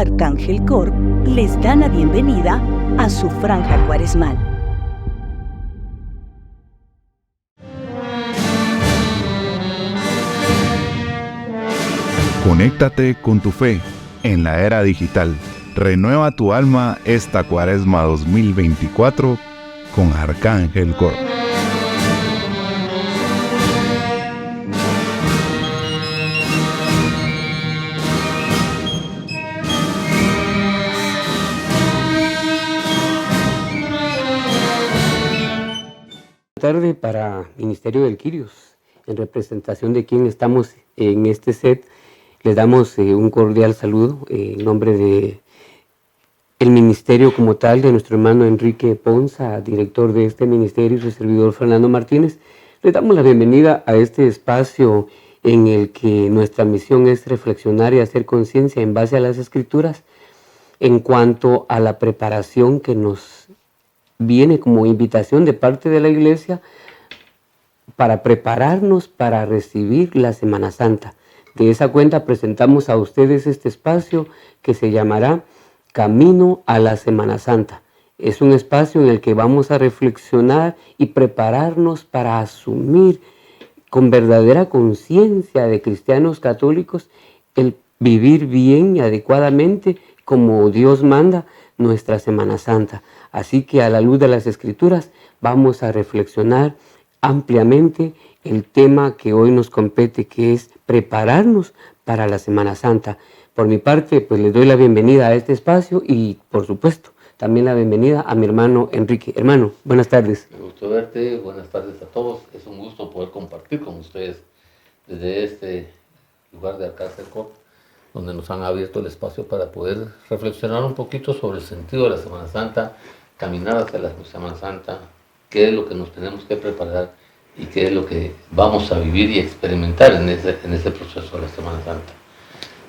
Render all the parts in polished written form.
Arcángel Corp les da la bienvenida a su franja cuaresmal. Conéctate con tu fe en la era digital. Renueva tu alma esta Cuaresma 2024 con Arcángel Corp. Tarde para Ministerio del Kyrios, en representación de quien estamos en este set, les damos un cordial saludo en nombre de el ministerio como tal, de nuestro hermano Enrique Ponza, director de este ministerio, y su servidor Fernando Martínez. Les damos la bienvenida a este espacio en el que nuestra misión es reflexionar y hacer conciencia en base a las Escrituras en cuanto a la preparación que nos viene como invitación de parte de la Iglesia para prepararnos para recibir la Semana Santa. De esa cuenta presentamos a ustedes este espacio que se llamará Camino a la Semana Santa. Es un espacio en el que vamos a reflexionar y prepararnos para asumir con verdadera conciencia de cristianos católicos el vivir bien y adecuadamente como Dios manda nuestra Semana Santa. Así que a la luz de las Escrituras vamos a reflexionar ampliamente el tema que hoy nos compete, que es prepararnos para la Semana Santa. Por mi parte, pues les doy la bienvenida a este espacio y, por supuesto, también la bienvenida a mi hermano Enrique. Hermano, buenas tardes. Me gustó verte, buenas tardes a todos. Es un gusto poder compartir con ustedes desde este lugar de Arcángel Corp, donde nos han abierto el espacio para poder reflexionar un poquito sobre el sentido de la Semana Santa, caminar hacia la Semana Santa, qué es lo que nos tenemos que preparar y qué es lo que vamos a vivir y experimentar en ese proceso de la Semana Santa.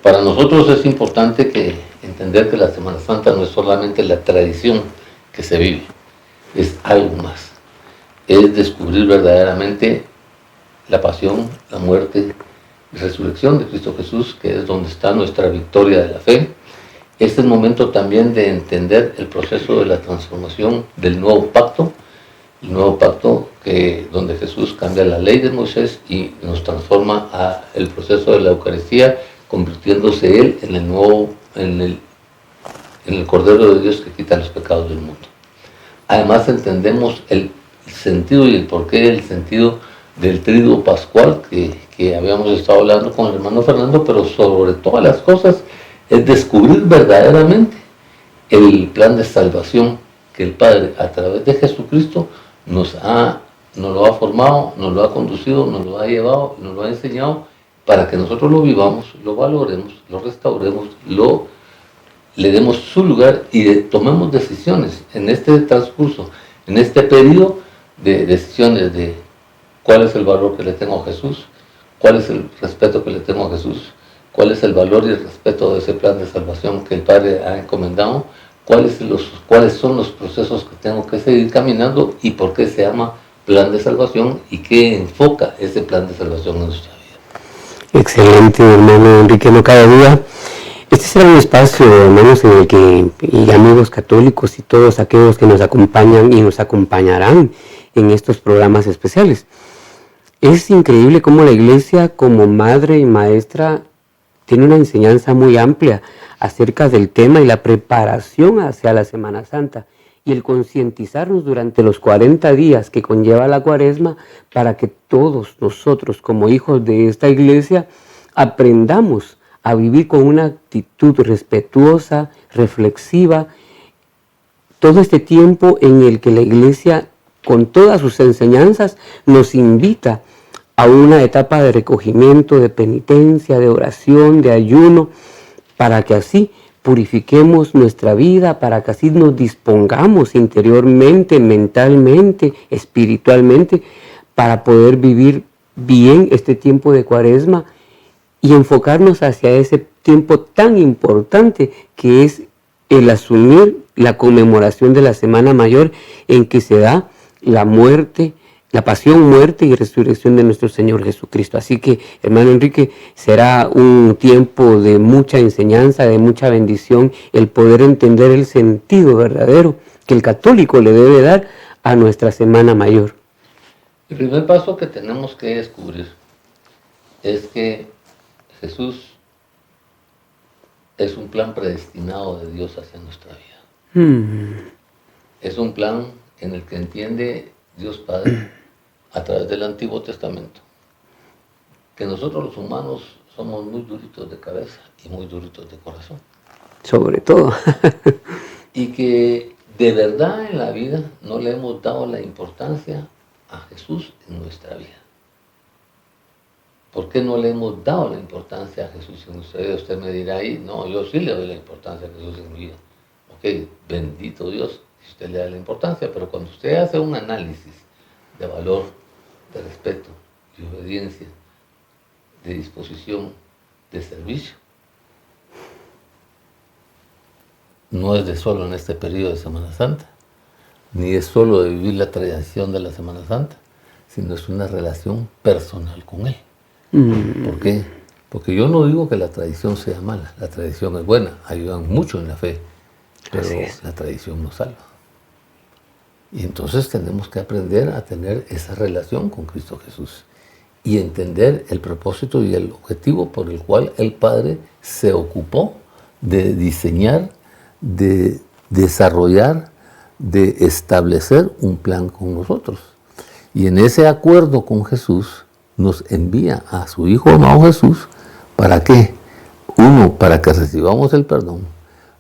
Para nosotros es importante entender que la Semana Santa no es solamente la tradición que se vive, es algo más. Es descubrir verdaderamente la pasión, la muerte y resurrección de Cristo Jesús, que es donde está nuestra victoria de la fe. Este es el momento también de entender el proceso de la transformación del nuevo pacto, el nuevo pacto donde Jesús cambia la ley de Moisés y nos transforma a el proceso de la Eucaristía, convirtiéndose Él en el Cordero de Dios que quita los pecados del mundo. Además entendemos el sentido y el porqué, el sentido del triduo pascual que habíamos estado hablando con el hermano Fernando, pero sobre todas las cosas es descubrir verdaderamente el plan de salvación que el Padre a través de Jesucristo nos lo ha formado, nos lo ha conducido, nos lo ha llevado, nos lo ha enseñado para que nosotros lo vivamos, lo valoremos, lo restauremos, le demos su lugar y tomemos decisiones en este transcurso, en este periodo de decisiones de cuál es el valor que le tengo a Jesús, cuál es el respeto que le tengo a Jesús, cuál es el valor y el respeto de ese plan de salvación que el Padre ha encomendado, cuáles son los procesos que tengo que seguir caminando y por qué se llama plan de salvación y qué enfoca ese plan de salvación en nuestra vida. Excelente, hermano Enrique, no cabe duda. Este será un espacio, hermanos, en el que y amigos católicos y todos aquellos que nos acompañan y nos acompañarán en estos programas especiales. Es increíble cómo la Iglesia, como madre y maestra, tiene una enseñanza muy amplia acerca del tema y la preparación hacia la Semana Santa y el concientizarnos durante los 40 días que conlleva la Cuaresma para que todos nosotros como hijos de esta Iglesia aprendamos a vivir con una actitud respetuosa, reflexiva, todo este tiempo en el que la Iglesia con todas sus enseñanzas nos invita a una etapa de recogimiento, de penitencia, de oración, de ayuno, para que así purifiquemos nuestra vida, para que así nos dispongamos interiormente, mentalmente, espiritualmente, para poder vivir bien este tiempo de Cuaresma y enfocarnos hacia ese tiempo tan importante que es el asumir la conmemoración de la Semana Mayor, en que se da la muerte, la pasión, muerte y resurrección de nuestro Señor Jesucristo. Así que, hermano Enrique, será un tiempo de mucha enseñanza, de mucha bendición, el poder entender el sentido verdadero que el católico le debe dar a nuestra Semana Mayor. El primer paso que tenemos que descubrir es que Jesús es un plan predestinado de Dios hacia nuestra vida. Es un plan en el que entiende Dios Padre a través del Antiguo Testamento que nosotros los humanos somos muy duritos de cabeza y muy duritos de corazón. Sobre todo. Y que de verdad en la vida no le hemos dado la importancia a Jesús en nuestra vida. ¿Por qué no le hemos dado la importancia a Jesús en nuestra vida? Usted me dirá ahí, no, yo sí le doy la importancia a Jesús en mi vida. Ok, bendito Dios, si usted le da la importancia, pero cuando usted hace un análisis de valor, de respeto, de obediencia, de disposición, de servicio, no es de solo en este periodo de Semana Santa, ni es solo de vivir la tradición de la Semana Santa, sino es una relación personal con Él. ¿Por qué? Porque yo no digo que la tradición sea mala, la tradición es buena, ayudan mucho en la fe, pero la tradición nos salva. Y entonces tenemos que aprender a tener esa relación con Cristo Jesús y entender el propósito y el objetivo por el cual el Padre se ocupó de diseñar, de desarrollar, de establecer un plan con nosotros. Y en ese acuerdo con Jesús nos envía a su Hijo amado Jesús. ¿Para qué? 1, para que recibamos el perdón.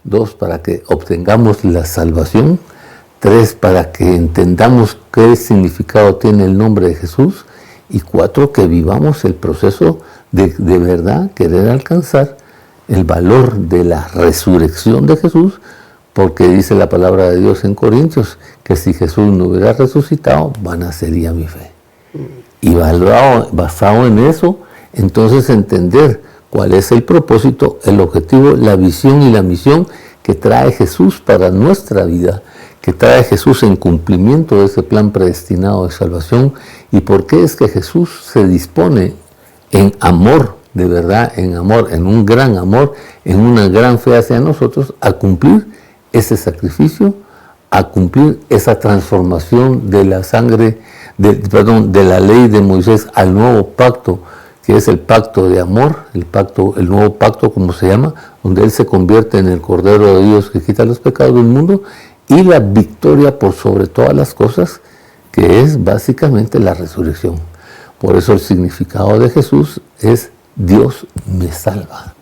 2, para que obtengamos la salvación. 3, para que entendamos qué significado tiene el nombre de Jesús. Y 4, que vivamos el proceso de verdad querer alcanzar el valor de la resurrección de Jesús, porque dice la palabra de Dios en Corintios, que si Jesús no hubiera resucitado, vana sería mi fe. Y basado en eso, entonces entender cuál es el propósito, el objetivo, la visión y la misión que trae Jesús para nuestra vida, que trae Jesús en cumplimiento de ese plan predestinado de salvación, y por qué es que Jesús se dispone en amor, de verdad, en amor, en un gran amor, en una gran fe hacia nosotros, a cumplir ese sacrificio, a cumplir esa transformación de la sangre, de la ley de Moisés al nuevo pacto, que es el pacto de amor, el nuevo pacto, como se llama, donde Él se convierte en el Cordero de Dios que quita los pecados del mundo, y la victoria por sobre todas las cosas, que es básicamente la resurrección. Por eso el significado de Jesús es Dios me salva.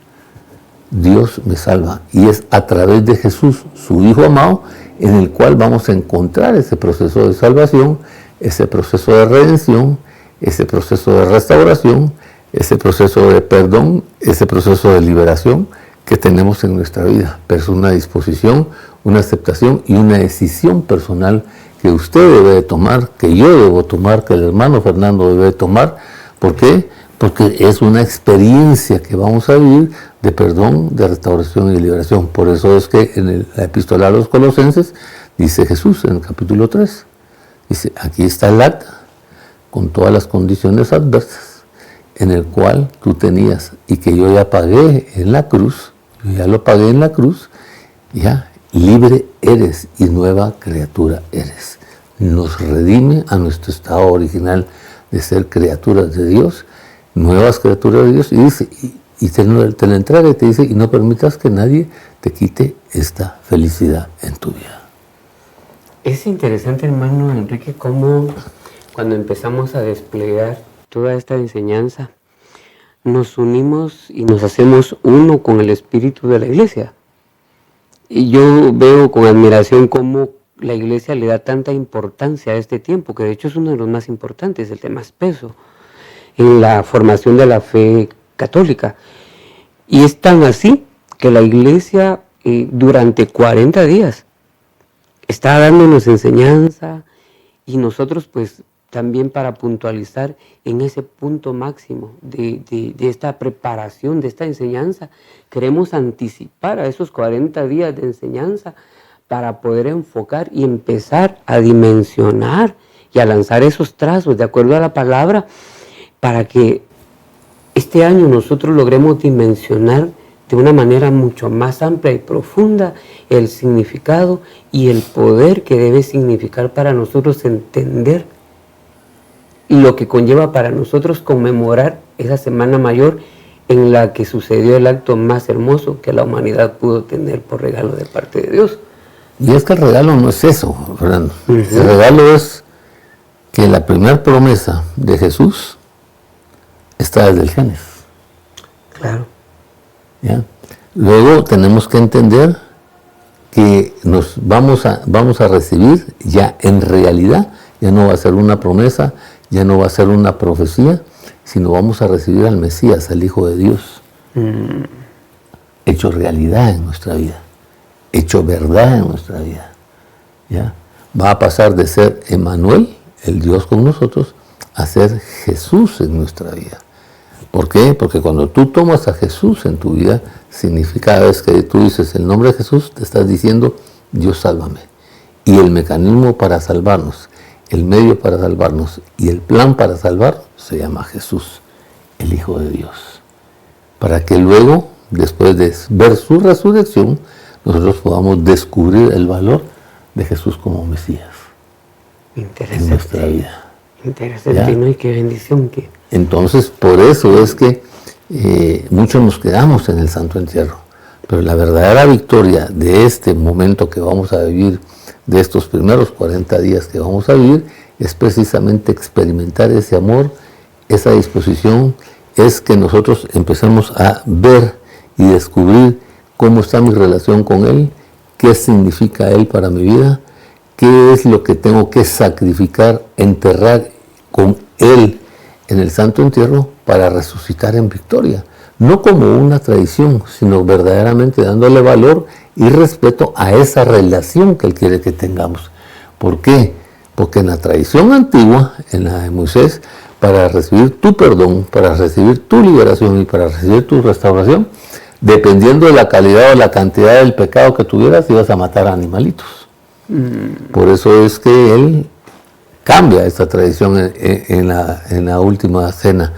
Dios me salva. Y es a través de Jesús, su Hijo amado, en el cual vamos a encontrar ese proceso de salvación, ese proceso de redención, ese proceso de restauración, ese proceso de perdón, ese proceso de liberación que tenemos en nuestra vida. Pero es una disposición, una aceptación y una decisión personal que usted debe de tomar, que yo debo tomar, que el hermano Fernando debe de tomar. ¿Por qué? Porque es una experiencia que vamos a vivir de perdón, de restauración y de liberación. Por eso es que en la epístola a los Colosenses dice Jesús en el capítulo 3, dice, aquí está el acta con todas las condiciones adversas en el cual tú tenías y que yo ya pagué en la cruz, yo ya lo pagué en la cruz, ya libre eres y nueva criatura eres. Nos redime a nuestro estado original de ser criaturas de Dios, nuevas criaturas de Dios, y dice, y te la entrega y te dice, y no permitas que nadie te quite esta felicidad en tu vida. Es interesante, hermano Enrique, cómo cuando empezamos a desplegar toda esta enseñanza, nos unimos y nos hacemos uno con el espíritu de la Iglesia. Y yo veo con admiración cómo la Iglesia le da tanta importancia a este tiempo, que de hecho es uno de los más importantes, el de más peso, en la formación de la fe católica. Y es tan así que la Iglesia durante 40 días está dándonos enseñanza, y nosotros pues también para puntualizar en ese punto máximo de esta preparación, de esta enseñanza, queremos anticipar a esos 40 días de enseñanza para poder enfocar y empezar a dimensionar y a lanzar esos trazos de acuerdo a la palabra para que este año nosotros logremos dimensionar de una manera mucho más amplia y profunda el significado y el poder que debe significar para nosotros entender lo que conlleva para nosotros conmemorar esa Semana Mayor en la que sucedió el acto más hermoso que la humanidad pudo tener por regalo de parte de Dios. Y es que el regalo no es eso, Fernando. El regalo es que la primera promesa de Jesús está desde el Génesis. Claro. ¿Ya? Luego tenemos que entender que nos vamos a recibir ya en realidad, ya no va a ser una promesa, ya no va a ser una profecía, sino vamos a recibir al Mesías, al Hijo de Dios, hecho realidad en nuestra vida, hecho verdad en nuestra vida. ¿Ya? Va a pasar de ser Emmanuel, el Dios con nosotros, a ser Jesús en nuestra vida. ¿Por qué? Porque cuando tú tomas a Jesús en tu vida, significa cada vez que tú dices el nombre de Jesús, te estás diciendo, Dios sálvame. Y el mecanismo para salvarnos, el medio para salvarnos y el plan para salvarnos se llama Jesús, el Hijo de Dios. Para que luego, después de ver su resurrección, nosotros podamos descubrir el valor de Jesús como Mesías en nuestra vida. Interesante, ¿no? Y qué bendición que... Entonces, por eso es que muchos nos quedamos en el Santo Entierro. Pero la verdadera victoria de este momento que vamos a vivir, de estos primeros 40 días que vamos a vivir, es precisamente experimentar ese amor, esa disposición, es que nosotros empecemos a ver y descubrir cómo está mi relación con Él, qué significa Él para mi vida, qué es lo que tengo que sacrificar, enterrar con Él en el Santo Entierro para resucitar en victoria. No como una tradición, sino verdaderamente dándole valor y respeto a esa relación que Él quiere que tengamos. ¿Por qué? Porque en la tradición antigua, en la de Moisés, para recibir tu perdón, para recibir tu liberación y para recibir tu restauración, dependiendo de la calidad o la cantidad del pecado que tuvieras, ibas a matar a animalitos. Por eso es que Él cambia esta tradición en la última cena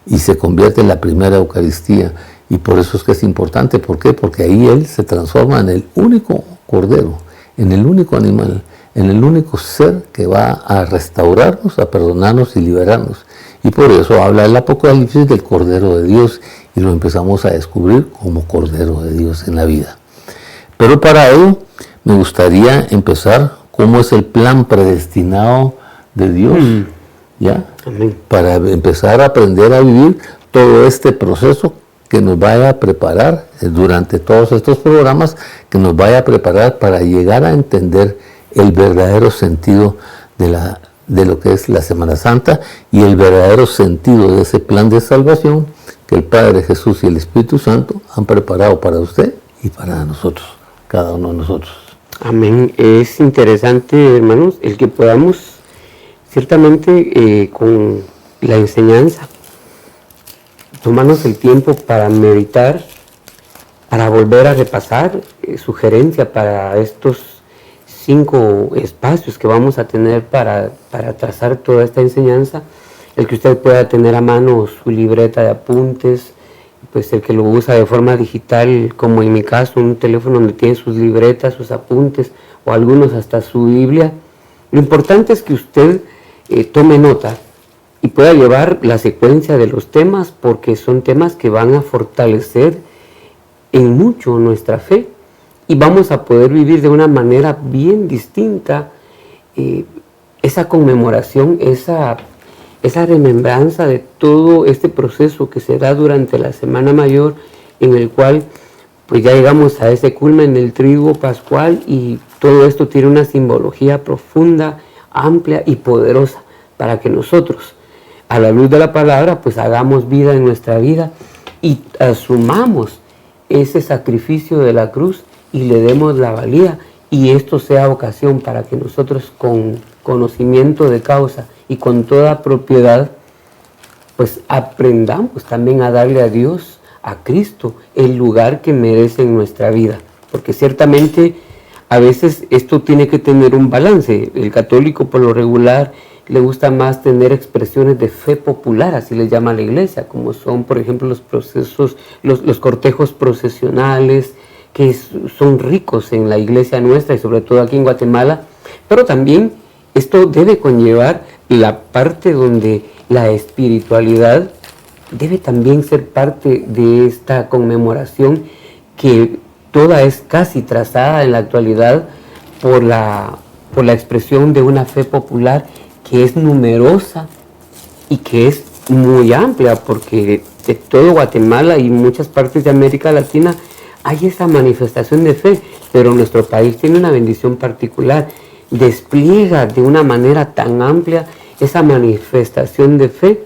y se convierte en la primera Eucaristía. Y por eso es que es importante. ¿Por qué? Porque ahí Él se transforma en el único cordero, en el único animal, en el único ser que va a restaurarnos, a perdonarnos y liberarnos. Y por eso habla el Apocalipsis del Cordero de Dios y lo empezamos a descubrir como Cordero de Dios en la vida. Pero para ello me gustaría empezar cómo es el plan predestinado de Dios, ¿ya? Amén. Para empezar a aprender a vivir todo este proceso que nos vaya a preparar durante todos estos programas, que nos vaya a preparar para llegar a entender el verdadero sentido de lo que es la Semana Santa y el verdadero sentido de ese plan de salvación que el Padre Jesús y el Espíritu Santo han preparado para usted y para nosotros, cada uno de nosotros. Amén. Es interesante, hermanos, el que podamos ciertamente con la enseñanza tomarnos el tiempo para meditar, para volver a repasar, sugerencia para estos 5 espacios que vamos a tener para trazar toda esta enseñanza, el que usted pueda tener a mano su libreta de apuntes, pues el que lo usa de forma digital, como en mi caso, un teléfono donde tiene sus libretas, sus apuntes, o algunos hasta su Biblia. Lo importante es que usted tome nota y pueda llevar la secuencia de los temas, porque son temas que van a fortalecer en mucho nuestra fe y vamos a poder vivir de una manera bien distinta esa conmemoración, esa remembranza de todo este proceso que se da durante la Semana Mayor, en el cual pues ya llegamos a ese culmen del triduo pascual y todo esto tiene una simbología profunda, amplia y poderosa para que nosotros, a la luz de la palabra, pues hagamos vida en nuestra vida y asumamos ese sacrificio de la cruz y le demos la valía, y esto sea ocasión para que nosotros con conocimiento de causa y con toda propiedad, pues aprendamos también a darle a Dios, a Cristo, el lugar que merece en nuestra vida. Porque ciertamente a veces esto tiene que tener un balance. El católico por lo regular le gusta más tener expresiones de fe popular, así le llama la iglesia, como son, por ejemplo, los procesos, los cortejos procesionales, que son ricos en la iglesia nuestra y sobre todo aquí en Guatemala, pero también esto debe conllevar la parte donde la espiritualidad debe también ser parte de esta conmemoración, que toda es casi trazada en la actualidad por la expresión de una fe popular que es numerosa y que es muy amplia, porque de todo Guatemala y muchas partes de América Latina hay esa manifestación de fe, pero nuestro país tiene una bendición particular, despliega de una manera tan amplia esa manifestación de fe.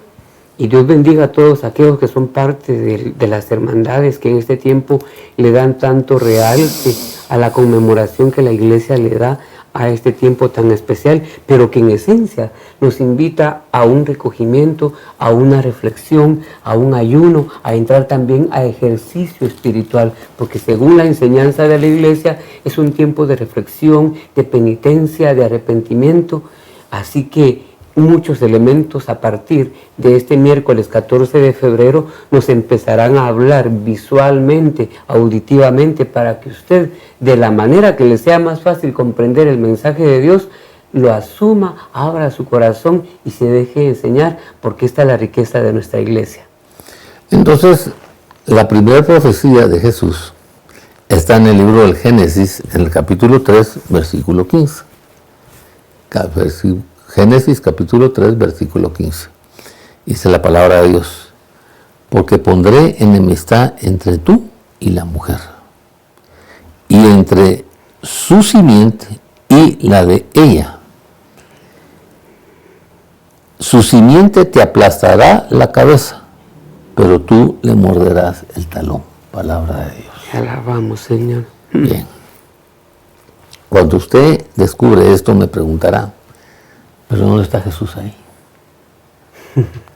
Y Dios bendiga a todos aquellos que son parte de las hermandades que en este tiempo le dan tanto realce a la conmemoración que la iglesia le da a este tiempo tan especial, pero que en esencia nos invita a un recogimiento, a una reflexión, a un ayuno, a entrar también a ejercicio espiritual, porque según la enseñanza de la iglesia es un tiempo de reflexión, de penitencia, de arrepentimiento. Así que muchos elementos a partir de este miércoles 14 de febrero nos empezarán a hablar visualmente, auditivamente, para que usted, de la manera que le sea más fácil comprender el mensaje de Dios, lo asuma, abra su corazón y se deje enseñar, porque esta es la riqueza de nuestra iglesia. Entonces, la primera profecía de Jesús está en el libro del Génesis, en el capítulo 3, versículo 15. Génesis capítulo 3, versículo 15. Dice la palabra de Dios: porque pondré enemistad entre tú y la mujer, y entre su simiente y la de ella. Su simiente te aplastará la cabeza, pero tú le morderás el talón. Palabra de Dios. Te alabamos, Señor. Bien. Cuando usted descubre esto, me preguntará: ¿pero dónde está Jesús ahí?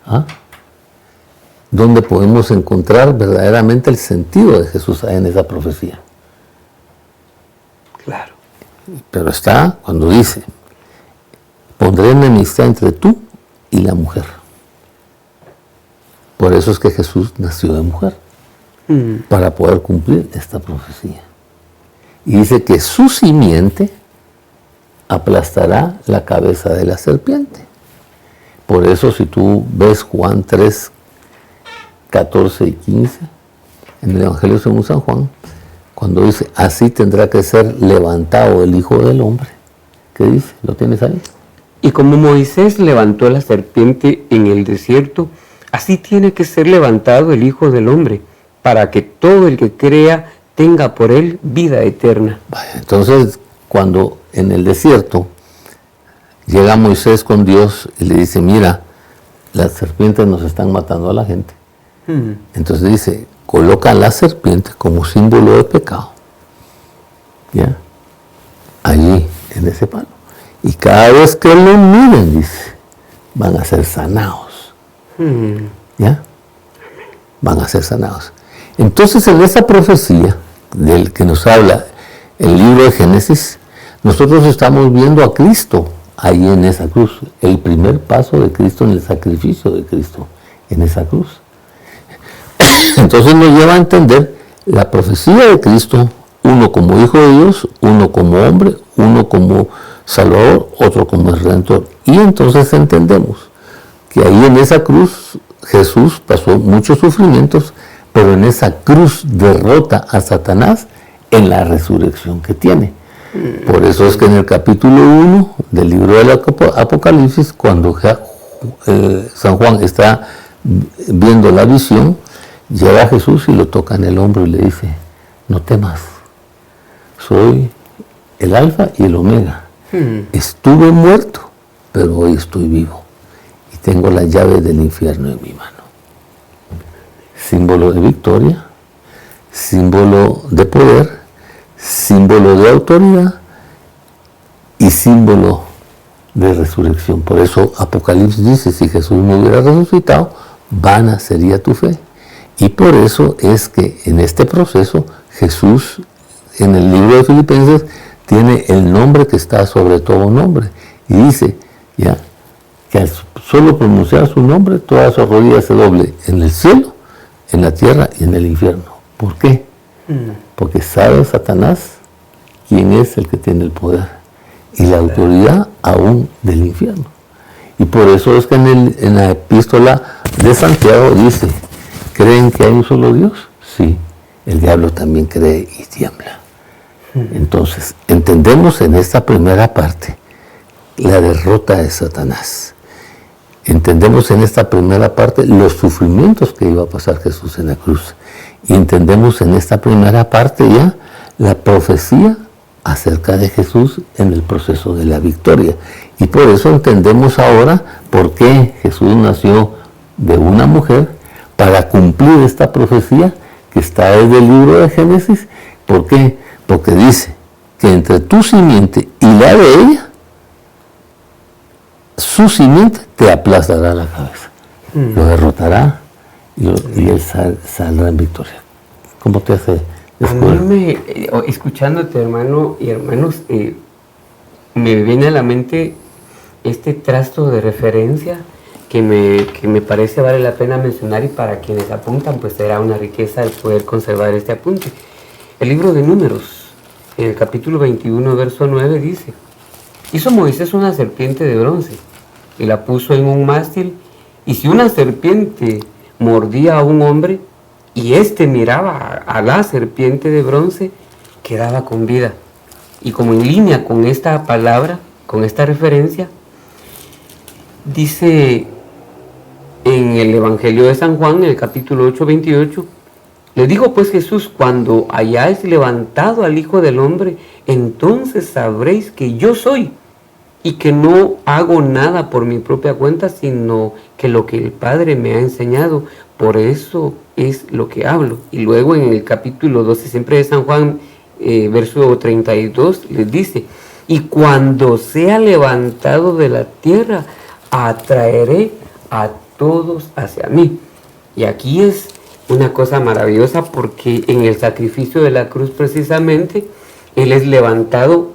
¿Ah? ¿Dónde podemos encontrar verdaderamente el sentido de Jesús ahí en esa profecía? Claro. Pero está cuando dice: pondré enemistad entre tú y la mujer. Por eso es que Jesús nació de mujer, para poder cumplir esta profecía. Y dice que su simiente aplastará la cabeza de la serpiente. Por eso, si tú ves Juan 3, 14 y 15, en el Evangelio según San Juan, cuando dice: así tendrá que ser levantado el Hijo del Hombre. ¿Qué dice? ¿Lo tienes ahí? Y como Moisés levantó la serpiente en el desierto, así tiene que ser levantado el Hijo del Hombre, para que todo el que crea tenga por él vida eterna. Entonces, cuando en el desierto llega Moisés con Dios y le dice: mira, las serpientes nos están matando a la gente. Entonces dice: coloca la serpiente como símbolo de pecado, ¿ya? Allí, en ese palo. Y cada vez que lo miren, dice, van a ser sanados. ¿Ya? Van a ser sanados. Entonces, en esa profecía del que nos habla el libro de Génesis, nosotros estamos viendo a Cristo ahí en esa cruz, el primer paso de Cristo en el sacrificio de Cristo en esa cruz. Entonces nos lleva a entender la profecía de Cristo, uno como Hijo de Dios, uno como hombre, uno como Salvador, otro como el Redentor. Y entonces entendemos que ahí en esa cruz Jesús pasó muchos sufrimientos, pero en esa cruz derrota a Satanás en la resurrección que tiene. Por eso es que en el capítulo 1 del libro del Apocalipsis, cuando San Juan está viendo la visión, llega a Jesús y lo toca en el hombro y le dice: no temas, soy el alfa y el omega. Estuve muerto, pero hoy estoy vivo y tengo las llaves del infierno en mi mano. Símbolo de victoria, símbolo de poder, símbolo de autoridad y símbolo de resurrección. Por eso Apocalipsis dice: si Jesús no hubiera resucitado, vana sería tu fe. Y por eso es que en este proceso Jesús, en el libro de Filipenses, tiene el nombre que está sobre todo nombre. Y dice, ya, que al solo pronunciar su nombre, toda su rodilla se doble en el cielo, en la tierra y en el infierno. ¿Por qué? Porque sabe Satanás quién es el que tiene el poder y la autoridad aún del infierno. Y por eso es que en la epístola de Santiago dice, ¿creen que hay un solo Dios? Sí, el diablo también cree y tiembla. Entonces, entendemos en esta primera parte la derrota de Satanás. Entendemos en esta primera parte los sufrimientos que iba a pasar Jesús en la cruz. Y entendemos en esta primera parte ya la profecía acerca de Jesús en el proceso de la victoria. Y por eso entendemos ahora por qué Jesús nació de una mujer, para cumplir esta profecía que está desde el libro de Génesis. ¿Por qué? Porque dice que entre tu simiente y la de ella, su simiente te aplastará la cabeza, lo derrotará y él saldrá en victoria. ¿Cómo te hace descubrir? Escuchándote, hermano y hermanos, me viene a la mente este trasto de referencia que me parece vale la pena mencionar, y para quienes apuntan pues será una riqueza el poder conservar este apunte. El libro de Números, en el capítulo 21, verso 9 dice: hizo Moisés una serpiente de bronce y la puso en un mástil, y si una serpiente mordía a un hombre y éste miraba a la serpiente de bronce, quedaba con vida. Y como en línea con esta palabra, con esta referencia, dice en el Evangelio de San Juan, en el capítulo 8, 28, le dijo pues Jesús: cuando hayáis levantado al Hijo del Hombre, entonces sabréis que yo soy, y que no hago nada por mi propia cuenta, sino que lo que el Padre me ha enseñado, por eso es lo que hablo. Y luego en el capítulo 12, siempre de San Juan, verso 32, les dice: y cuando sea levantado de la tierra, atraeré a todos hacia mí. Y aquí es una cosa maravillosa, porque en el sacrificio de la cruz precisamente Él es levantado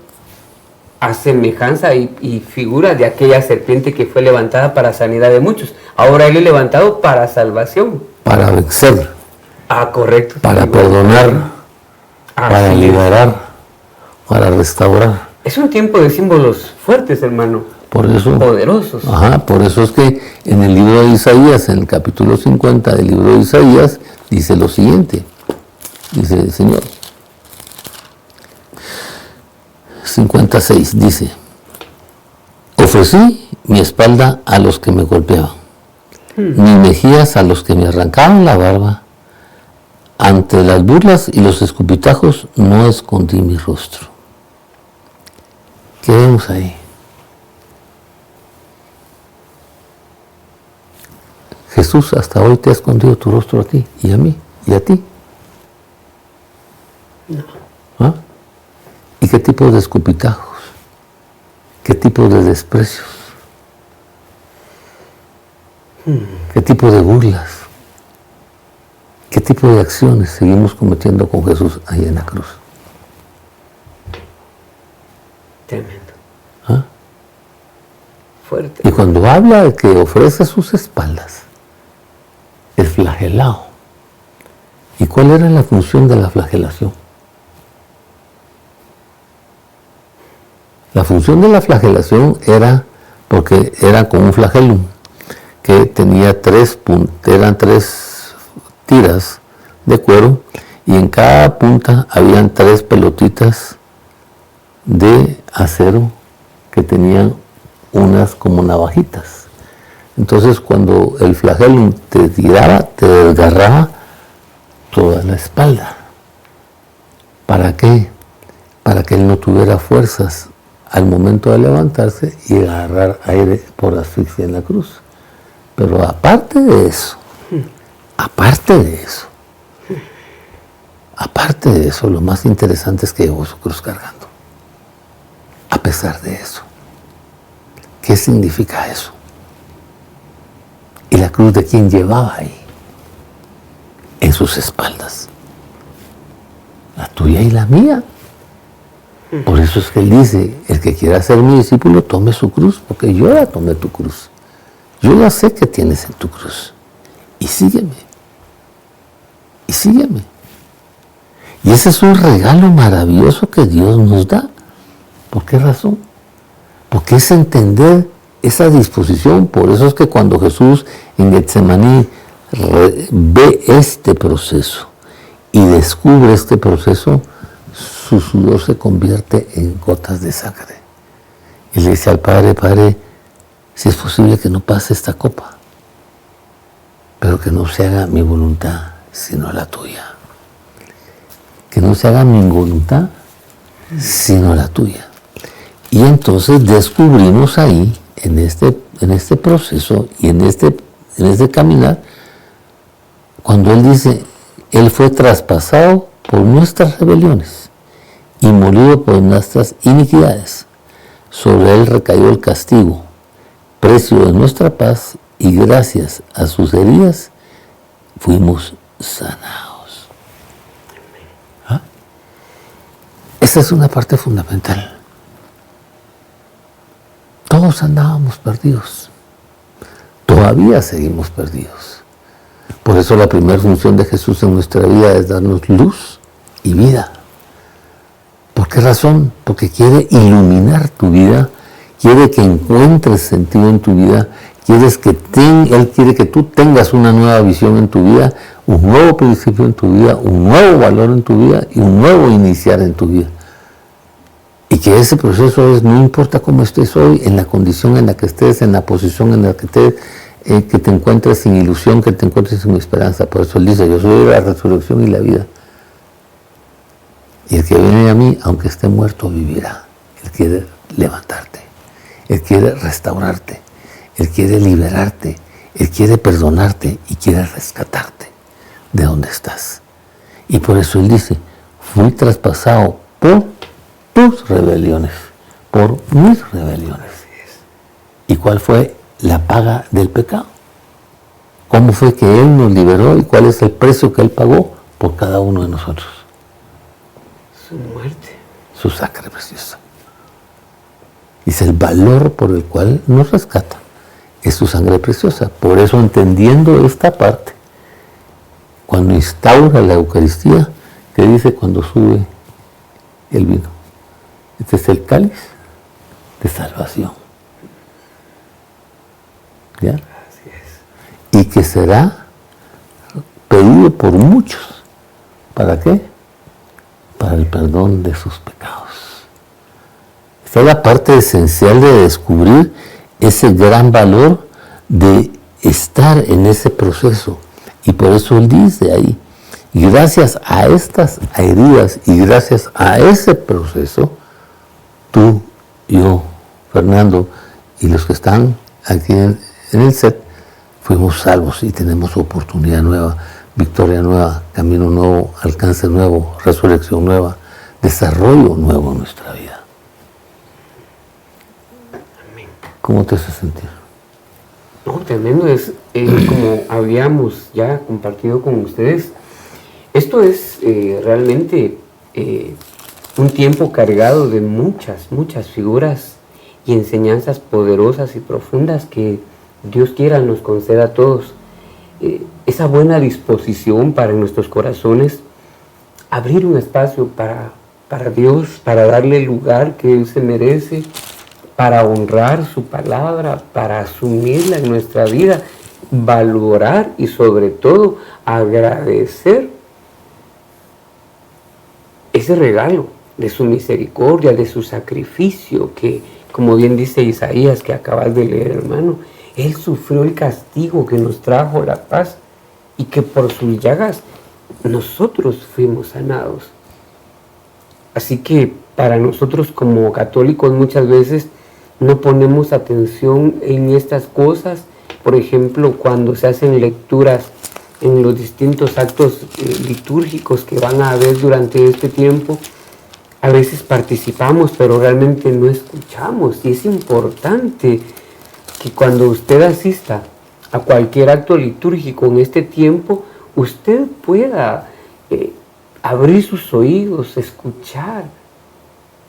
a semejanza y figura de aquella serpiente que fue levantada para sanidad de muchos. Ahora Él es levantado para salvación. Para vencer. Correcto. Para perdonar. Para liberar. Para restaurar. Es un tiempo de símbolos fuertes, hermano. Por eso, poderosos. Por eso es que en el libro de Isaías, en el capítulo 50 del libro de Isaías, dice lo siguiente. Dice el Señor. 56, dice: ofrecí mi espalda a los que me golpeaban, mis mejillas a los que me arrancaban la barba. Ante las burlas y los escupitajos no escondí mi rostro. ¿Qué vemos ahí? Jesús hasta hoy te ha escondido tu rostro a ti y a mí y a ti. No. ¿Ah? ¿Y qué tipo de escupitajos? ¿Qué tipo de desprecios? ¿Qué tipo de burlas? ¿Qué tipo de acciones seguimos cometiendo con Jesús ahí en la cruz? Tremendo. ¿Ah? Fuerte. Y cuando habla de que ofrece sus espaldas, es flagelado. ¿Y cuál era la función de la flagelación? La función de la flagelación era, porque era con un flagelum que tenía eran tres tiras de cuero, y en cada punta habían 3 pelotitas de acero que tenían unas como navajitas. Entonces cuando el flagelum te tiraba, te desgarraba toda la espalda. ¿Para qué? Para que él no tuviera fuerzas al momento de levantarse y agarrar aire por asfixia en la cruz. Pero aparte de eso, lo más interesante es que llevó su cruz cargando. A pesar de eso. ¿Qué significa eso? ¿Y la cruz de quién llevaba ahí? En sus espaldas. La tuya y la mía. Por eso es que él dice: el que quiera ser mi discípulo, tome su cruz, porque yo ya tomé tu cruz. yo ya sé que tienes en tu cruz. Y sígueme. Y sígueme. Y ese es un regalo maravilloso que Dios nos da. ¿Por qué razón? Porque es entender esa disposición. Por eso es que cuando Jesús en Getsemaní ve este proceso y descubre este proceso, su sudor se convierte en gotas de sangre. Y le dice al Padre, Padre, si es posible que no pase esta copa, pero que no se haga mi voluntad, sino la tuya. Que no se haga mi voluntad, sino la tuya. Y entonces descubrimos ahí, en este proceso y en este caminar, cuando Él dice, Él fue traspasado por nuestras rebeliones y molido por nuestras iniquidades. Sobre Él recayó el castigo, precio de nuestra paz, y gracias a sus heridas fuimos sanados. ¿Ah? Esa es una parte fundamental. Todos andábamos perdidos. Todavía seguimos perdidos. Por eso la primera función de Jesús en nuestra vida es darnos luz y vida. ¿Por qué razón? Porque quiere iluminar tu vida, quiere que encuentres sentido en tu vida, Él quiere que tú tengas una nueva visión en tu vida, un nuevo principio en tu vida, un nuevo valor en tu vida y un nuevo iniciar en tu vida. Y que ese proceso es, no importa cómo estés hoy, en la condición en la que estés, en la posición en la que que te encuentres sin ilusión, que te encuentres sin esperanza. Por eso Él dice, yo soy la resurrección y la vida. Y el que viene a mí, aunque esté muerto, vivirá. Él quiere levantarte. Él quiere restaurarte. Él quiere liberarte. Él quiere perdonarte y quiere rescatarte de donde estás. Y por eso Él dice, fui traspasado por tus rebeliones, por mis rebeliones. ¿Y cuál fue la paga del pecado? ¿Cómo fue que Él nos liberó y cuál es el precio que Él pagó por cada uno de nosotros? Su muerte. Su sangre preciosa. Es el valor por el cual nos rescata. Es su sangre preciosa. Por eso, entendiendo esta parte, cuando instaura la Eucaristía, ¿qué dice cuando sube el vino? Este es el cáliz de salvación. ¿Ya? Así es. Y que será pedido por muchos. ¿Para qué? Para el perdón de sus pecados. Esta es la parte esencial de descubrir ese gran valor de estar en ese proceso. Y por eso Él dice ahí, y gracias a estas heridas y gracias a ese proceso, tú, yo, Fernando y los que están aquí en el set, fuimos salvos y tenemos oportunidad nueva, victoria nueva, camino nuevo, alcance nuevo, resurrección nueva, desarrollo nuevo en nuestra vida. Amén. ¿Cómo te hace sentir? No, tremendo. Es como habíamos ya compartido con ustedes. Esto es realmente un tiempo cargado de muchas figuras y enseñanzas poderosas y profundas que Dios quiera nos conceda a todos. Esa buena disposición para nuestros corazones, abrir un espacio para Dios, para darle el lugar que Él se merece, para honrar su palabra, para asumirla en nuestra vida, valorar y sobre todo agradecer ese regalo de su misericordia, de su sacrificio, que como bien dice Isaías que acabas de leer, hermano, Él sufrió el castigo que nos trajo la paz y que por sus llagas nosotros fuimos sanados. Así que para nosotros como católicos muchas veces no ponemos atención en estas cosas. Por ejemplo, cuando se hacen lecturas en los distintos actos litúrgicos que van a haber durante este tiempo, a veces participamos, pero realmente no escuchamos. Y es importante que cuando usted asista a cualquier acto litúrgico en este tiempo, usted pueda abrir sus oídos, escuchar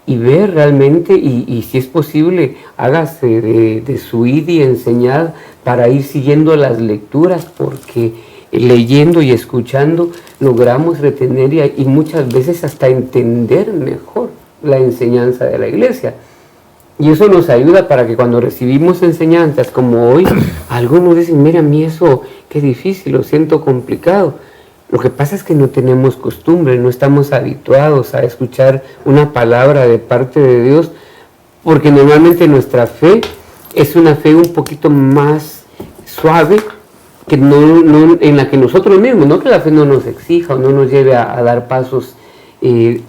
y ver realmente, y si es posible, hágase de su id y enseñad para ir siguiendo las lecturas, porque leyendo y escuchando logramos retener y muchas veces hasta entender mejor la enseñanza de la iglesia. Y eso nos ayuda para que cuando recibimos enseñanzas como hoy, algunos dicen, mira, a mí eso, qué difícil, lo siento complicado. Lo que pasa es que no tenemos costumbre, no estamos habituados a escuchar una palabra de parte de Dios, porque normalmente nuestra fe es una fe un poquito más suave, que no en la que nosotros mismos, no que la fe no nos exija o no nos lleve a dar pasos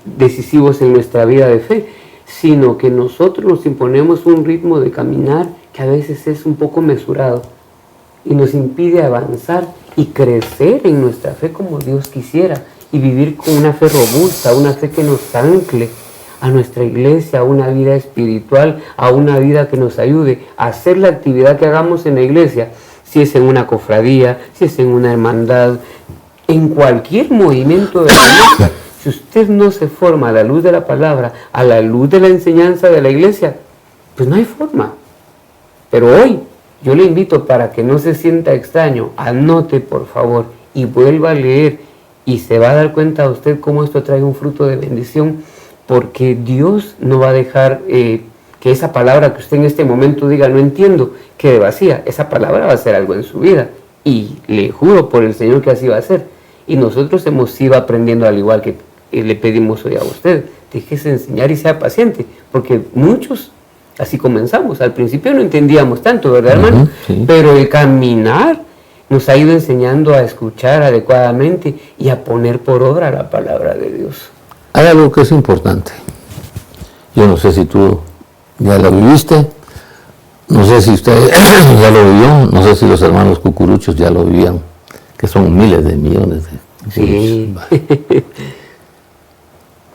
decisivos en nuestra vida de fe, sino que nosotros nos imponemos un ritmo de caminar que a veces es un poco mesurado y nos impide avanzar y crecer en nuestra fe como Dios quisiera, y vivir con una fe robusta, una fe que nos ancle a nuestra iglesia, a una vida espiritual, a una vida que nos ayude a hacer la actividad que hagamos en la iglesia, si es en una cofradía, si es en una hermandad, en cualquier movimiento de la iglesia. Si usted no se forma a la luz de la palabra, a la luz de la enseñanza de la iglesia, pues no hay forma. Pero hoy yo le invito, para que no se sienta extraño, anote por favor y vuelva a leer, y se va a dar cuenta a usted cómo esto trae un fruto de bendición, porque Dios no va a dejar que esa palabra que usted en este momento diga no entiendo, quede vacía. Esa palabra va a hacer algo en su vida, y le juro por el Señor que así va a ser. Y nosotros hemos ido aprendiendo, al igual que le pedimos hoy a usted, déjese enseñar y sea paciente, porque muchos así comenzamos. Al principio no entendíamos tanto, ¿verdad, hermano? Sí. Pero el caminar nos ha ido enseñando a escuchar adecuadamente y a poner por obra la palabra de Dios. Hay algo que es importante. Yo no sé si tú ya lo viviste, no sé si usted ya lo vivió, no sé si los hermanos cucuruchos ya lo vivían, que son miles de millones de Sí.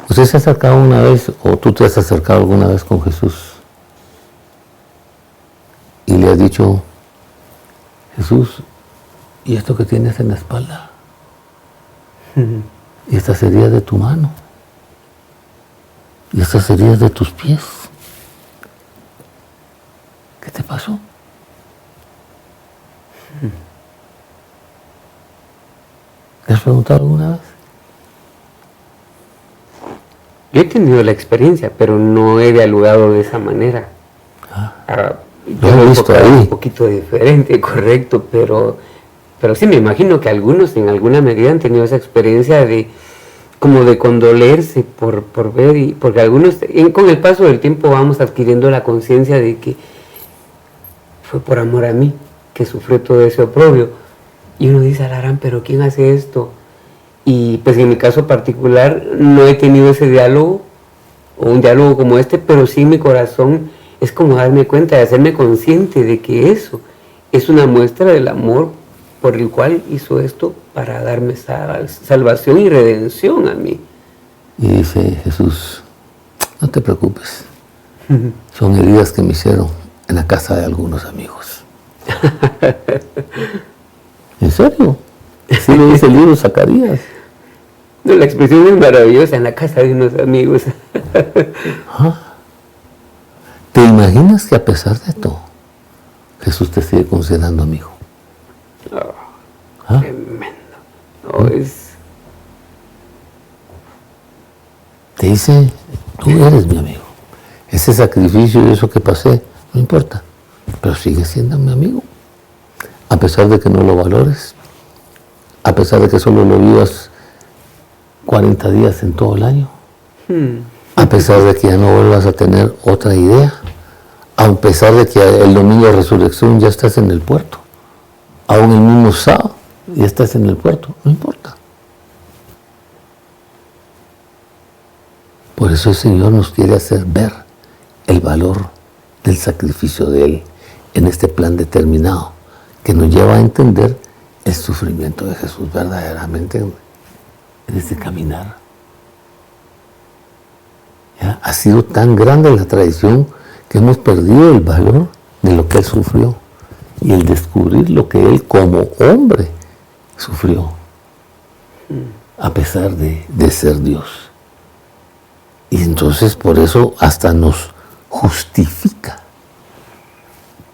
¿Usted se ha acercado una vez, o tú te has acercado alguna vez con Jesús y le has dicho, Jesús, ¿y esto que tienes en la espalda? ¿Y estas heridas de tu mano? ¿Y estas heridas de tus pies? ¿Qué te pasó? ¿Te has preguntado alguna vez? Yo he tenido la experiencia, pero no he dialogado de esa manera. Lo he visto ahí. Un poquito diferente, correcto, pero sí me imagino que algunos en alguna medida han tenido esa experiencia de como de condolerse por ver, y porque algunos con el paso del tiempo vamos adquiriendo la conciencia de que fue por amor a mí que sufrió todo ese oprobio, y uno dice, alarán, pero ¿quién hace esto? Y pues en mi caso particular no he tenido ese diálogo, o un diálogo como este, pero sí en mi corazón es como darme cuenta, de hacerme consciente de que eso es una muestra del amor por el cual hizo esto, para darme salvación y redención a mí. Y dice Jesús, no te preocupes, son heridas que me hicieron en la casa de algunos amigos. ¿En serio? Así lo dice el libro de Zacarías. No, la expresión es maravillosa, en la casa de unos amigos. ¿Te imaginas que a pesar de todo, Jesús te sigue considerando amigo? Tremendo. No, Te dice, tú eres mi amigo. Ese sacrificio y eso que pasé, no importa, pero sigue siendo mi amigo. A pesar de que no lo valores, a pesar de que solo lo vivas 40 días en todo el año, a pesar de que ya no vuelvas a tener otra idea, a pesar de que el domingo de resurrección ya estás en el puerto, aún el mismo sábado ya estás en el puerto, no importa. Por eso el Señor nos quiere hacer ver el valor del sacrificio de Él en este plan determinado, que nos lleva a entender el sufrimiento de Jesús verdaderamente en este caminar. ¿Ya? Ha sido tan grande la tradición que hemos perdido el valor de lo que Él sufrió y el descubrir lo que Él como hombre sufrió, a pesar de ser Dios. Y entonces por eso hasta nos justifica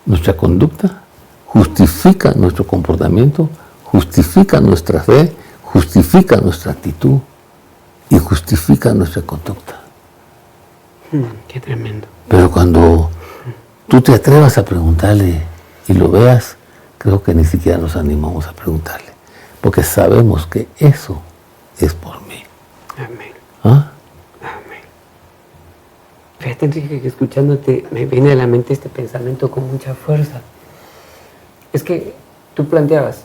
nuestra conducta, justifica nuestro comportamiento, justifica nuestra fe, justifica nuestra actitud y justifica nuestra conducta. Qué tremendo. Pero cuando tú te atrevas a preguntarle y lo veas, creo que ni siquiera nos animamos a preguntarle, porque sabemos que eso es por mí. Amén. ¿Ah? Amén. Fíjate, Enrique, que escuchándote me viene a la mente este pensamiento con mucha fuerza. Es que tú planteabas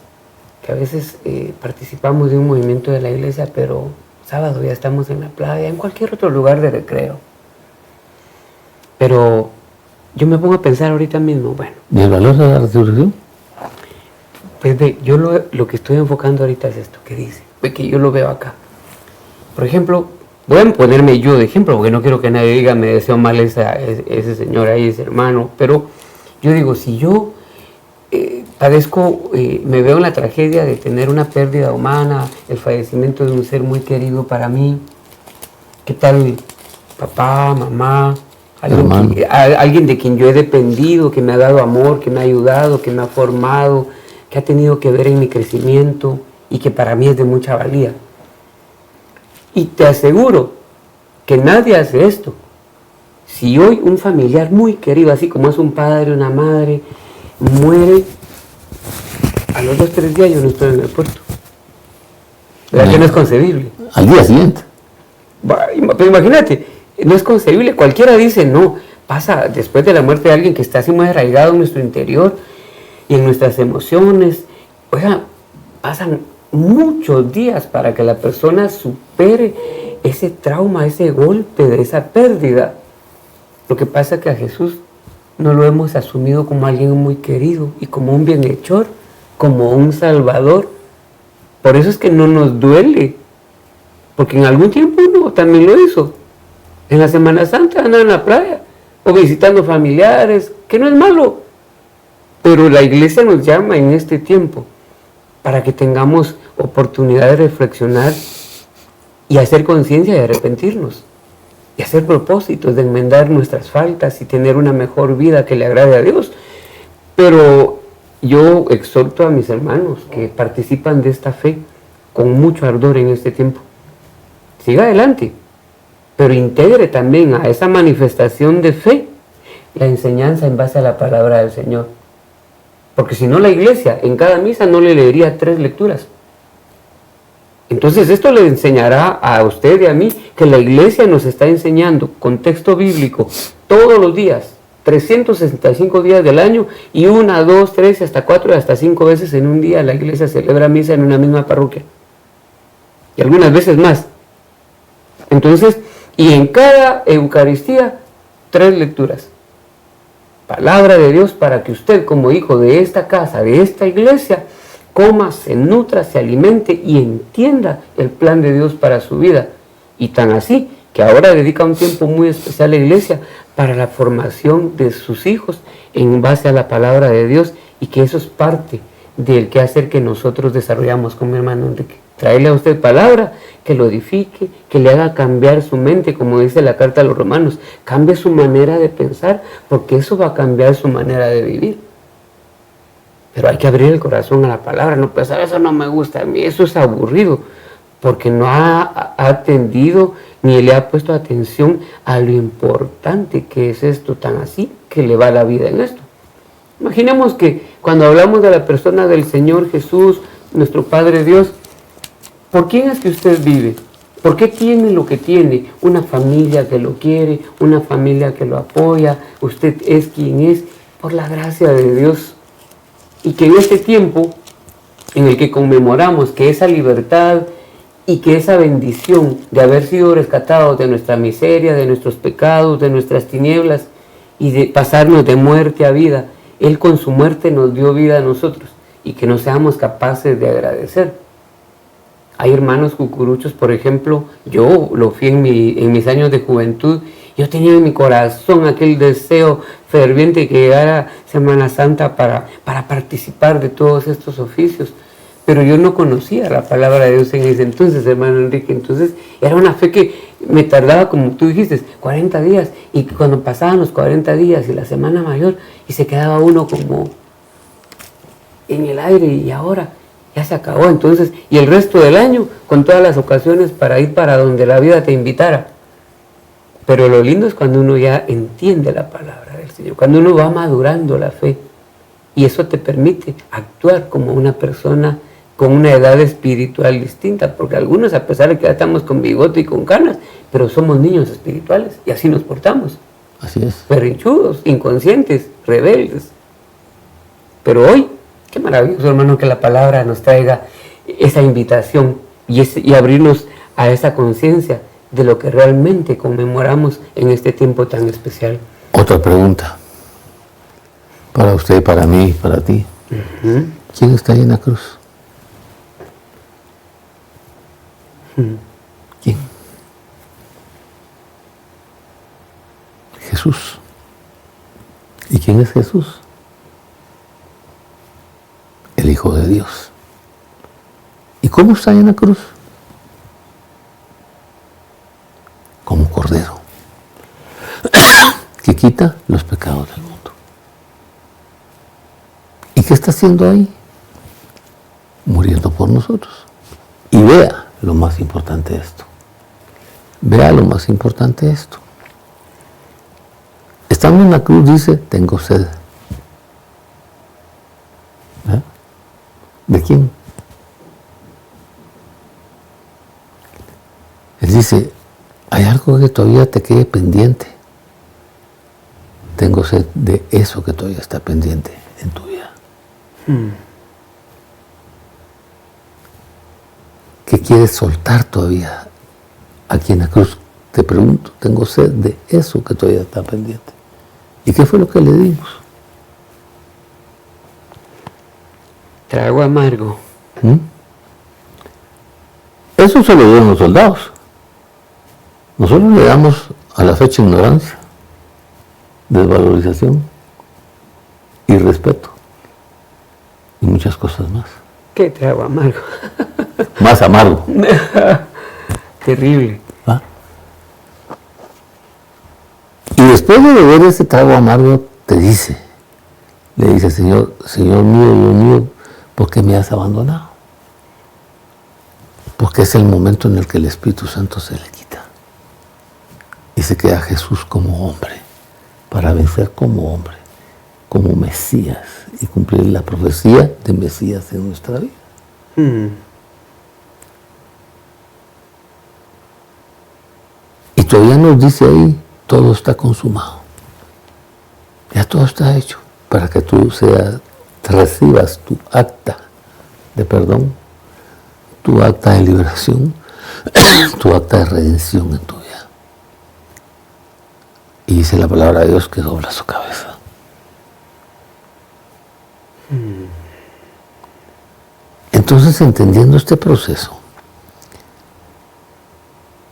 que a veces participamos de un movimiento de la iglesia, pero sábado ya estamos en la playa, en cualquier otro lugar de recreo. Pero yo me pongo a pensar ahorita mismo, bueno. ¿Y el valor de la resurrección? Pues yo lo que estoy enfocando ahorita es esto que dice, que yo lo veo acá. Por ejemplo, voy a ponerme yo de ejemplo, porque no quiero que nadie diga me deseo mal ese señor ahí, ese hermano, pero yo digo, si yo padezco, me veo en la tragedia de tener una pérdida humana, el fallecimiento de un ser muy querido para mí, ¿qué tal papá, mamá, alguien de quien yo he dependido, que me ha dado amor, que me ha ayudado, que me ha formado, que ha tenido que ver en mi crecimiento y que para mí es de mucha valía? Y te aseguro que nadie hace esto. Si hoy un familiar muy querido, así como es un padre, una madre, muere, a los 2 o 3 días yo no estoy en el puerto. ¿Verdad que no es concebible? Al día siguiente. Pero imagínate, no es concebible. Cualquiera dice, no, pasa después de la muerte de alguien que está así muy arraigado en nuestro interior y en nuestras emociones. Oiga, pasan muchos días para que la persona supere ese trauma, ese golpe de esa pérdida. Lo que pasa es que a Jesús no lo hemos asumido como alguien muy querido y como un bienhechor, como un salvador. Por eso es que no nos duele, porque en algún tiempo uno también lo hizo. En la Semana Santa andar en la playa o visitando familiares, que no es malo, pero la iglesia nos llama en este tiempo para que tengamos oportunidad de reflexionar y hacer conciencia y arrepentirnos y hacer propósitos de enmendar nuestras faltas y tener una mejor vida que le agrade a Dios. Pero yo exhorto a mis hermanos que participan de esta fe con mucho ardor en este tiempo. Siga adelante, pero integre también a esa manifestación de fe la enseñanza en base a la palabra del Señor. Porque si no, la iglesia en cada misa no le leería 3 lecturas. Entonces esto le enseñará a usted y a mí que la iglesia nos está enseñando con texto bíblico todos los días, 365 días del año, y 1, 2, 3, hasta 4, hasta 5 veces en un día la iglesia celebra misa en una misma parroquia. Y algunas veces más. Entonces, y en cada Eucaristía, 3 lecturas. Palabra de Dios para que usted, como hijo de esta casa, de esta iglesia, coma, se nutra, se alimente y entienda el plan de Dios para su vida. Y tan así que ahora dedica un tiempo muy especial a la iglesia para la formación de sus hijos en base a la palabra de Dios, y que eso es parte del quehacer que nosotros desarrollamos con mi hermano Enrique. Traerle a usted palabra que lo edifique, que le haga cambiar su mente, como dice la carta a los Romanos, cambie su manera de pensar, porque eso va a cambiar su manera de vivir. Pero hay que abrir el corazón a la palabra. No, pues eso no me gusta a mí, eso es aburrido, porque no ha atendido ni le ha puesto atención a lo importante que es esto tan así, que le va la vida en esto. Imaginemos que cuando hablamos de la persona del Señor Jesús, nuestro Padre Dios, ¿por quién es que usted vive? ¿Por qué tiene lo que tiene? Una familia que lo quiere, una familia que lo apoya, usted es quien es, por la gracia de Dios. Y que en este tiempo en el que conmemoramos que esa libertad y que esa bendición de haber sido rescatados de nuestra miseria, de nuestros pecados, de nuestras tinieblas y de pasarnos de muerte a vida, Él con su muerte nos dio vida a nosotros, y que no seamos capaces de agradecer. Hay hermanos cucuruchos, por ejemplo, yo lo fui en mis años de juventud. Yo tenía en mi corazón aquel deseo ferviente que llegara Semana Santa para participar de todos estos oficios. Pero yo no conocía la palabra de Dios en ese entonces, hermano Enrique. Entonces era una fe que me tardaba, como tú dijiste, 40 días, y cuando pasaban los 40 días y la semana mayor, y se quedaba uno como en el aire, y ahora ya se acabó. Entonces, y el resto del año, con todas las ocasiones para ir para donde la vida te invitara. Pero lo lindo es cuando uno ya entiende la palabra del Señor, cuando uno va madurando la fe, y eso te permite actuar como una persona con una edad espiritual distinta, porque algunos, a pesar de que ya estamos con bigote y con canas, pero somos niños espirituales, y así nos portamos. Así es. Berrinchudos, inconscientes, rebeldes. Pero hoy, qué maravilloso, hermano, que la palabra nos traiga esa invitación y abrirnos a esa conciencia de lo que realmente conmemoramos en este tiempo tan especial. Otra pregunta. Para usted, para mí, para ti. ¿Quién está ahí en la cruz? ¿Quién? Jesús. ¿Y quién es Jesús? El Hijo de Dios. ¿Y cómo está ahí en la cruz? Como Cordero, que quita los pecados del mundo. ¿Y qué está haciendo ahí? Muriendo por nosotros. Y vea lo más importante de esto. Vea lo más importante de esto. Estando en la cruz dice, tengo sed. ¿Eh? ¿De quién? Él dice, hay algo que todavía te quede pendiente. Tengo sed de eso que todavía está pendiente en tu vida. ¿Qué quieres soltar todavía? Aquí en la cruz te pregunto, tengo sed de eso que todavía está pendiente. ¿Y qué fue lo que le dimos? Trago amargo. Eso se lo dieron los soldados. Nosotros le damos a la fecha ignorancia, desvalorización, irrespeto y muchas cosas más. ¿Qué trago amargo? Más amargo. Terrible. ¿Va? Y después de beber ese trago amargo, le dice, Señor, Señor mío, Dios mío, ¿por qué me has abandonado? Porque es el momento en el que el Espíritu Santo se le quita. Y se queda Jesús como hombre, para vencer como hombre, como Mesías, y cumplir la profecía de Mesías en nuestra vida. Y todavía nos dice ahí, todo está consumado. Ya todo está hecho para que tú recibas tu acta de perdón, tu acta de liberación, tu acta de redención en tu vida. Y dice la palabra de Dios que dobla su cabeza. Entonces, entendiendo este proceso,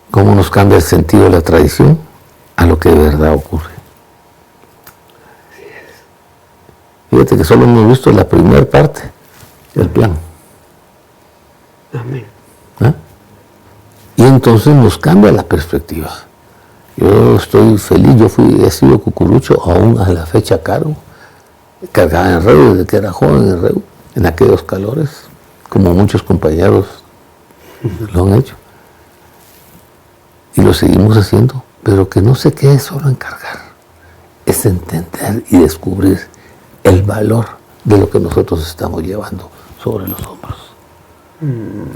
¿cómo nos cambia el sentido de la tradición a lo que de verdad ocurre? Fíjate que solo hemos visto la primera parte del plan. Amén. ¿Eh? Y entonces nos cambia la perspectiva. Yo estoy feliz, he sido cucurucho aún a la fecha cargo. Cargaba en Reu desde que era joven en Reu, en aquellos calores, como muchos compañeros lo han hecho. Y lo seguimos haciendo, pero que no se quede solo en cargar. Es entender y descubrir el valor de lo que nosotros estamos llevando sobre los hombros.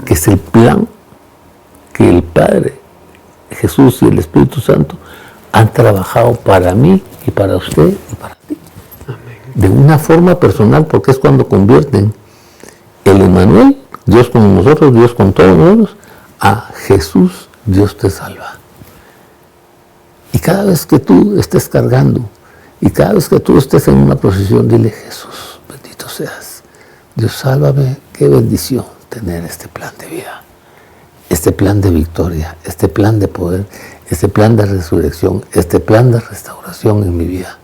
Que es el plan que el Padre, Jesús y el Espíritu Santo han trabajado para mí y para usted y para ti. Amén. De una forma personal, porque es cuando convierten el Emmanuel, Dios con nosotros, Dios con todos nosotros, a Jesús, Dios te salva. Y cada vez que tú estés cargando, y cada vez que tú estés en una procesión, dile, Jesús, bendito seas. Dios, sálvame, qué bendición tener este plan de vida, este plan de victoria, este plan de poder, este plan de resurrección, este plan de restauración en mi vida.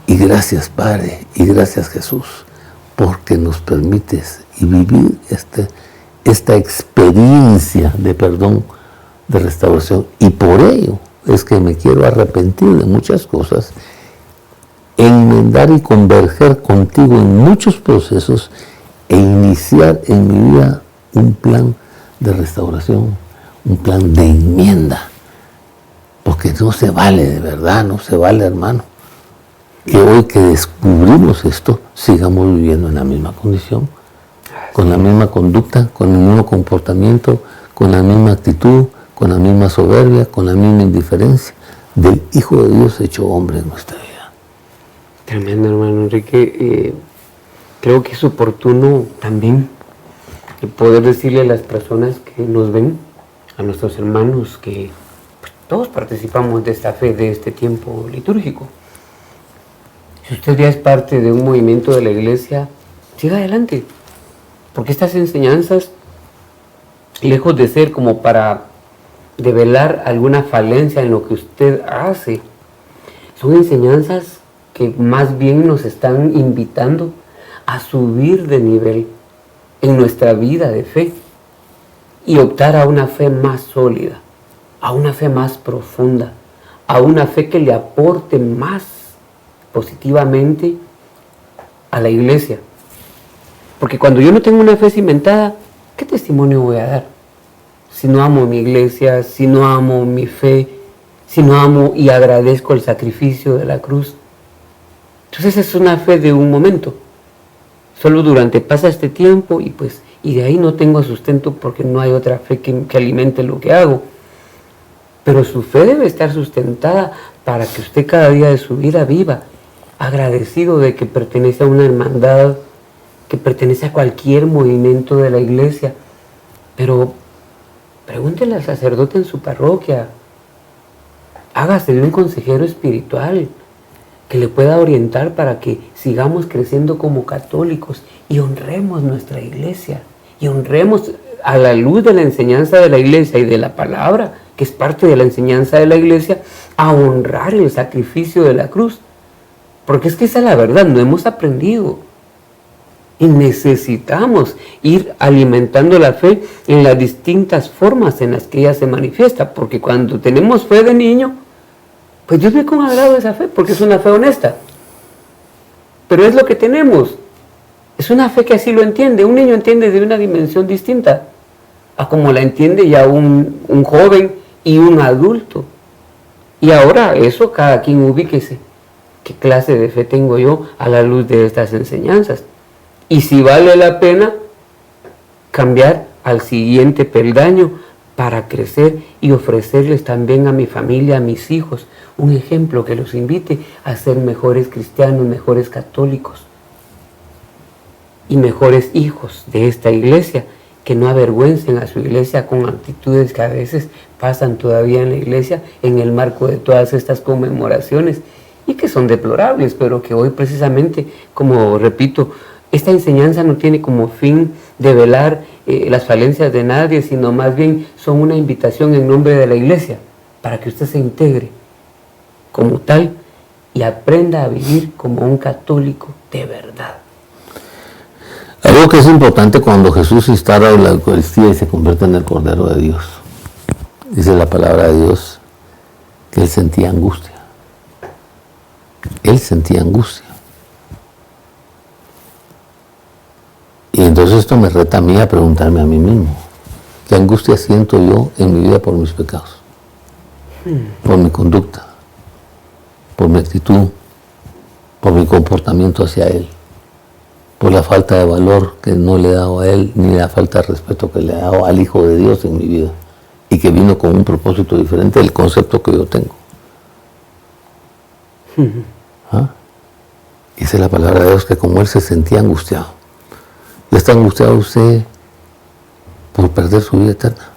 Y gracias, Padre, y gracias, Jesús, porque nos permites y vivir esta experiencia de perdón de restauración. Y por ello es que me quiero arrepentir de muchas cosas, enmendar y converger contigo en muchos procesos e iniciar en mi vida un plan de restauración, un plan de enmienda. Porque no se vale, de verdad, no se vale, hermano, que hoy que descubrimos esto, sigamos viviendo en la misma condición, con la misma conducta, con el mismo comportamiento, con la misma actitud, con la misma soberbia, con la misma indiferencia del Hijo de Dios hecho hombre en nuestra vida. Tremendo, hermano Enrique. Creo que es oportuno también poder decirle a las personas que nos ven, a nuestros hermanos, que todos participamos de esta fe, de este tiempo litúrgico. Si usted ya es parte de un movimiento de la iglesia, siga adelante, porque estas enseñanzas, lejos de ser como para develar alguna falencia en lo que usted hace, son enseñanzas que más bien nos están invitando a subir de nivel en nuestra vida de fe y optar a una fe más sólida, a una fe más profunda, a una fe que le aporte más positivamente a la iglesia. Porque cuando yo no tengo una fe cimentada, ¿qué testimonio voy a dar? Si no amo mi iglesia, si no amo mi fe, si no amo y agradezco el sacrificio de la cruz. Entonces es una fe de un momento. Solo pasa este tiempo y de ahí no tengo sustento porque no hay otra fe que alimente lo que hago. Pero su fe debe estar sustentada para que usted cada día de su vida viva agradecido de que pertenece a una hermandad, que pertenece a cualquier movimiento de la iglesia. Pero pregúntele al sacerdote en su parroquia, hágase de un consejero espiritual que le pueda orientar para que sigamos creciendo como católicos y honremos nuestra iglesia y honremos a la luz de la enseñanza de la iglesia y de la palabra, que es parte de la enseñanza de la iglesia, a honrar el sacrificio de la cruz. Porque es que esa es la verdad, no hemos aprendido. Y necesitamos ir alimentando la fe en las distintas formas en las que ella se manifiesta. Porque cuando tenemos fe de niño, pues Dios ve con agrado esa fe, porque es una fe honesta. Pero es lo que tenemos. Es una fe que así lo entiende. Un niño entiende de una dimensión distinta a como la entiende ya un joven y un adulto. Y ahora eso cada quien ubíquese. ¿Qué clase de fe tengo yo a la luz de estas enseñanzas? Y si vale la pena cambiar al siguiente peldaño para crecer y ofrecerles también a mi familia, a mis hijos, un ejemplo que los invite a ser mejores cristianos, mejores católicos y mejores hijos de esta iglesia, que no avergüencen a su iglesia con actitudes que a veces pasan todavía en la iglesia en el marco de todas estas conmemoraciones y que son deplorables, pero que hoy precisamente, como repito, esta enseñanza no tiene como fin develar las falencias de nadie, sino más bien son una invitación en nombre de la iglesia para que usted se integre como tal y aprenda a vivir como un católico de verdad. Algo que es importante cuando Jesús instaura la Eucaristía y se convierte en el Cordero de Dios. Dice la palabra de Dios que Él sentía angustia. Él sentía angustia. Y entonces esto me reta a mí a preguntarme a mí mismo, ¿qué angustia siento yo en mi vida por mis pecados? Por mi conducta, por mi actitud, por mi comportamiento hacia Él, por la falta de valor que no le he dado a Él, ni la falta de respeto que le he dado al Hijo de Dios en mi vida, y que vino con un propósito diferente del concepto que yo tengo. ¿Ah? Dice la palabra de Dios que como Él se sentía angustiado. ¿Y está angustiado usted por perder su vida eterna?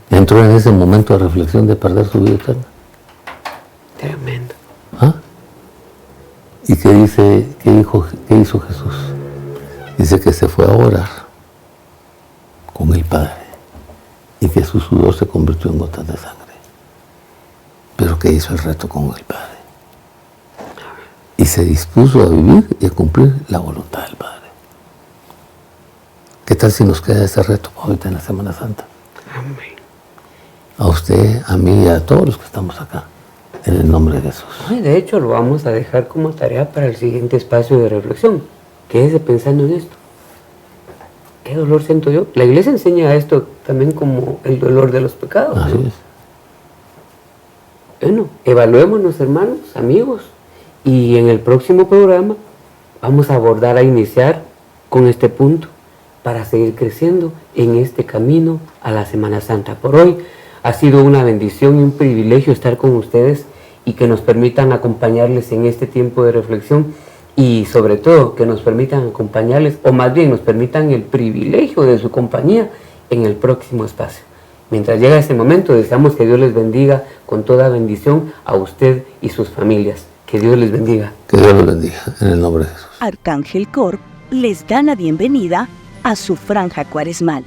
¿Entró en ese momento de reflexión de perder su vida eterna? Tremendo. ¿Ah? ¿Y qué dice, qué hizo Jesús? Dice que se fue a orar con el Padre y que su sudor se convirtió en gotas de sangre. Pero que hizo el reto con el Padre. Y se dispuso a vivir y a cumplir la voluntad del Padre. ¿Qué tal si nos queda ese reto ahorita en la Semana Santa? Amén. A usted, a mí y a todos los que estamos acá, en el nombre de Jesús. Ay, de hecho, lo vamos a dejar como tarea para el siguiente espacio de reflexión. Quédese pensando en esto. ¿Qué dolor siento yo? La iglesia enseña esto también como el dolor de los pecados, ¿no? Así es. Bueno, evaluémonos, hermanos, amigos, y en el próximo programa vamos a abordar, a iniciar con este punto para seguir creciendo en este camino a la Semana Santa. Por hoy ha sido una bendición y un privilegio estar con ustedes y que nos permitan acompañarles en este tiempo de reflexión y sobre todo que nos permitan acompañarles, o más bien nos permitan el privilegio de su compañía en el próximo espacio. Mientras llega ese momento, deseamos que Dios les bendiga con toda bendición a usted y sus familias. Que Dios les bendiga. Que Dios los bendiga, en el nombre de Jesús. Arcángel Corp les da la bienvenida a su franja cuaresmal.